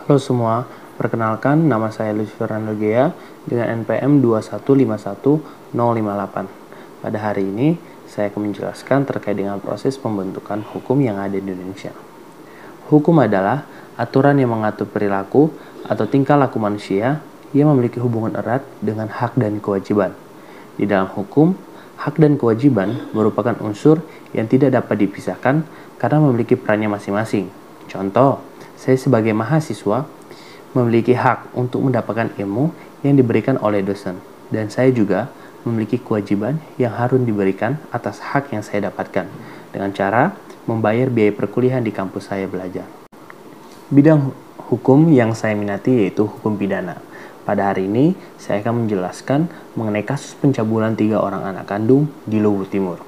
Halo semua, perkenalkan nama saya Lucifer Gea dengan NPM 2151058. Pada hari ini, saya akan menjelaskan terkait dengan proses pembentukan hukum yang ada di Indonesia. Hukum adalah aturan yang mengatur perilaku atau tingkah laku manusia yang memiliki hubungan erat dengan hak dan kewajiban. Di dalam hukum, hak dan kewajiban merupakan unsur yang tidak dapat dipisahkan karena memiliki perannya masing-masing. Contoh, saya sebagai mahasiswa memiliki hak untuk mendapatkan ilmu yang diberikan oleh dosen, dan saya juga memiliki kewajiban yang harus diberikan atas hak yang saya dapatkan dengan cara membayar biaya perkuliahan di kampus saya belajar. Bidang hukum yang saya minati yaitu hukum pidana. Pada hari ini, saya akan menjelaskan mengenai kasus pencabulan 3 orang anak kandung di Luwu Timur.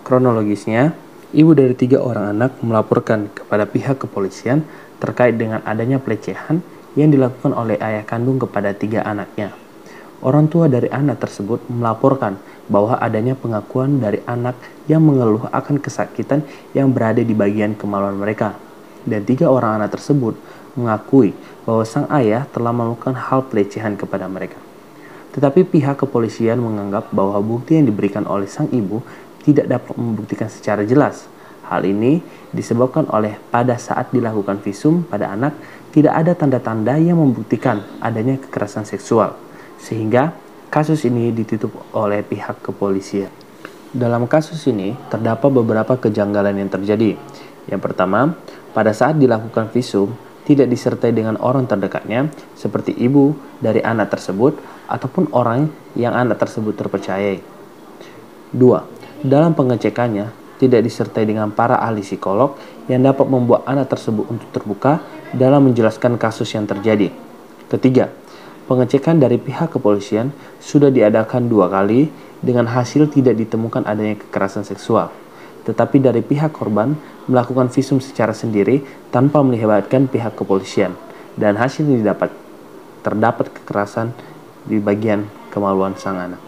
Kronologisnya, ibu dari 3 orang anak melaporkan kepada pihak kepolisian terkait dengan adanya pelecehan yang dilakukan oleh ayah kandung kepada 3 anaknya. Orang tua dari anak tersebut melaporkan bahwa adanya pengakuan dari anak yang mengeluh akan kesakitan yang berada di bagian kemaluan mereka. Dan 3 orang anak tersebut mengakui bahwa sang ayah telah melakukan hal pelecehan kepada mereka. Tetapi pihak kepolisian menganggap bahwa bukti yang diberikan oleh sang ibu tidak dapat membuktikan secara jelas. Hal ini disebabkan oleh pada saat dilakukan visum pada anak tidak ada tanda-tanda yang membuktikan adanya kekerasan seksual, sehingga kasus ini ditutup oleh pihak kepolisian. Dalam kasus ini terdapat beberapa kejanggalan yang terjadi. Yang pertama, pada saat dilakukan visum tidak disertai dengan orang terdekatnya seperti ibu dari anak tersebut ataupun orang yang anak tersebut terpercayai. 2. Dalam pengecekannya tidak disertai dengan para ahli psikolog yang dapat membuat anak tersebut untuk terbuka dalam menjelaskan kasus yang terjadi. Ketiga, pengecekan dari pihak kepolisian sudah diadakan 2 kali dengan hasil tidak ditemukan adanya kekerasan seksual. Tetapi dari pihak korban melakukan visum secara sendiri tanpa melibatkan pihak kepolisian, dan hasilnya terdapat kekerasan di bagian kemaluan sang anak.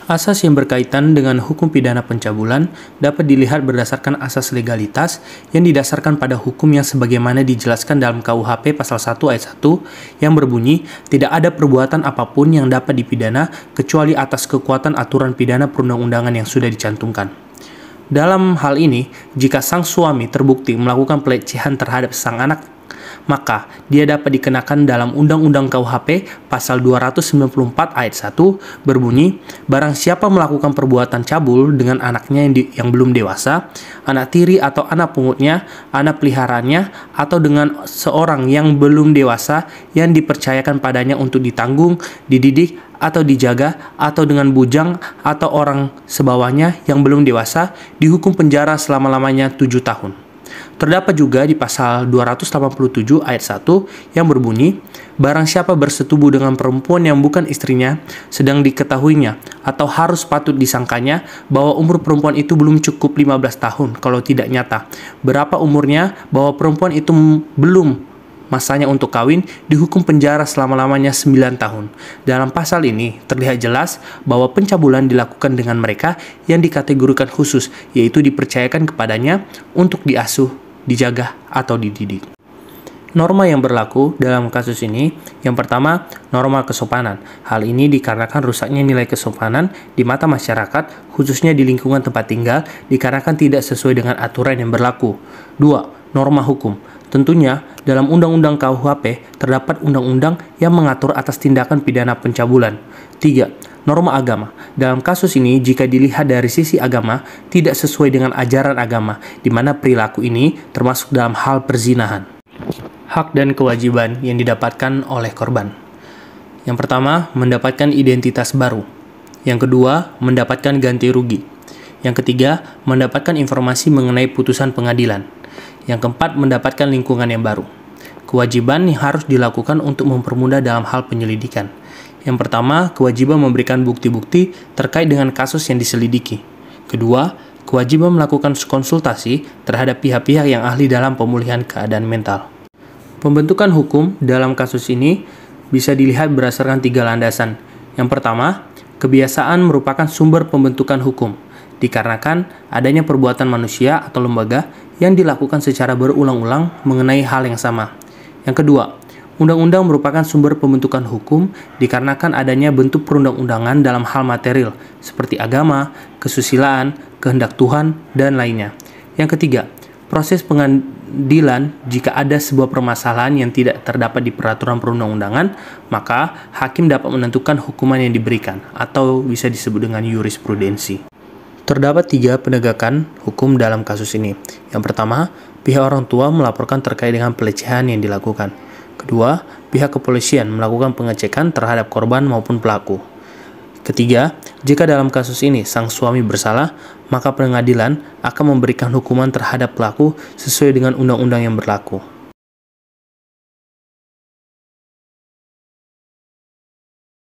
Asas yang berkaitan dengan hukum pidana pencabulan dapat dilihat berdasarkan asas legalitas yang didasarkan pada hukum yang sebagaimana dijelaskan dalam KUHP pasal 1 ayat 1 yang berbunyi, tidak ada perbuatan apapun yang dapat dipidana kecuali atas kekuatan aturan pidana perundang-undangan yang sudah dicantumkan. Dalam hal ini, jika sang suami terbukti melakukan pelecehan terhadap sang anak, maka dia dapat dikenakan dalam Undang-Undang KUHP pasal 294 ayat 1 berbunyi, barang siapa melakukan perbuatan cabul dengan anaknya yang belum dewasa, anak tiri atau anak pungutnya, anak peliharaannya, atau dengan seorang yang belum dewasa yang dipercayakan padanya untuk ditanggung, dididik, atau dijaga, atau dengan bujang atau orang sebawahnya yang belum dewasa, dihukum penjara selama-lamanya 7 tahun. Terdapat juga di pasal 287 ayat 1 yang berbunyi, barang siapa bersetubuh dengan perempuan yang bukan istrinya, sedang diketahuinya atau harus patut disangkanya bahwa umur perempuan itu belum cukup 15 tahun kalau tidak nyata. Berapa umurnya bahwa perempuan itu belum masanya untuk kawin, dihukum penjara selama-lamanya 9 tahun. Dalam pasal ini terlihat jelas bahwa pencabulan dilakukan dengan mereka yang dikategorikan khusus, yaitu dipercayakan kepadanya untuk diasuh, dijaga, atau dididik. Norma yang berlaku dalam kasus ini, yang pertama, norma kesopanan. Hal ini dikarenakan rusaknya nilai kesopanan di mata masyarakat, khususnya di lingkungan tempat tinggal, dikarenakan tidak sesuai dengan aturan yang berlaku. 2. Norma hukum. Tentunya, dalam Undang-Undang KUHP terdapat undang-undang yang mengatur atas tindakan pidana pencabulan. 3. Norma agama. Dalam kasus ini, jika dilihat dari sisi agama, tidak sesuai dengan ajaran agama, di mana perilaku ini termasuk dalam hal perzinahan. Hak dan kewajiban yang didapatkan oleh korban. Yang pertama, mendapatkan identitas baru. Yang kedua, mendapatkan ganti rugi. Yang ketiga, mendapatkan informasi mengenai putusan pengadilan. Yang keempat, mendapatkan lingkungan yang baru. Kewajiban yang harus dilakukan untuk mempermudah dalam hal penyelidikan. Yang pertama, kewajiban memberikan bukti-bukti terkait dengan kasus yang diselidiki. Kedua, kewajiban melakukan konsultasi terhadap pihak-pihak yang ahli dalam pemulihan keadaan mental. Pembentukan hukum dalam kasus ini bisa dilihat berdasarkan 3 landasan. Yang pertama, kebiasaan merupakan sumber pembentukan hukum, dikarenakan adanya perbuatan manusia atau lembaga yang dilakukan secara berulang-ulang mengenai hal yang sama. Yang kedua, undang-undang merupakan sumber pembentukan hukum dikarenakan adanya bentuk perundang-undangan dalam hal material seperti agama, kesusilaan, kehendak Tuhan, dan lainnya. Yang ketiga, proses pengadilan jika ada sebuah permasalahan yang tidak terdapat di peraturan perundang-undangan, maka hakim dapat menentukan hukuman yang diberikan atau bisa disebut dengan jurisprudensi. Terdapat 3 penegakan hukum dalam kasus ini. Yang pertama, pihak orang tua melaporkan terkait dengan pelecehan yang dilakukan. Kedua, pihak kepolisian melakukan pengecekan terhadap korban maupun pelaku. Ketiga, jika dalam kasus ini sang suami bersalah, maka pengadilan akan memberikan hukuman terhadap pelaku sesuai dengan undang-undang yang berlaku.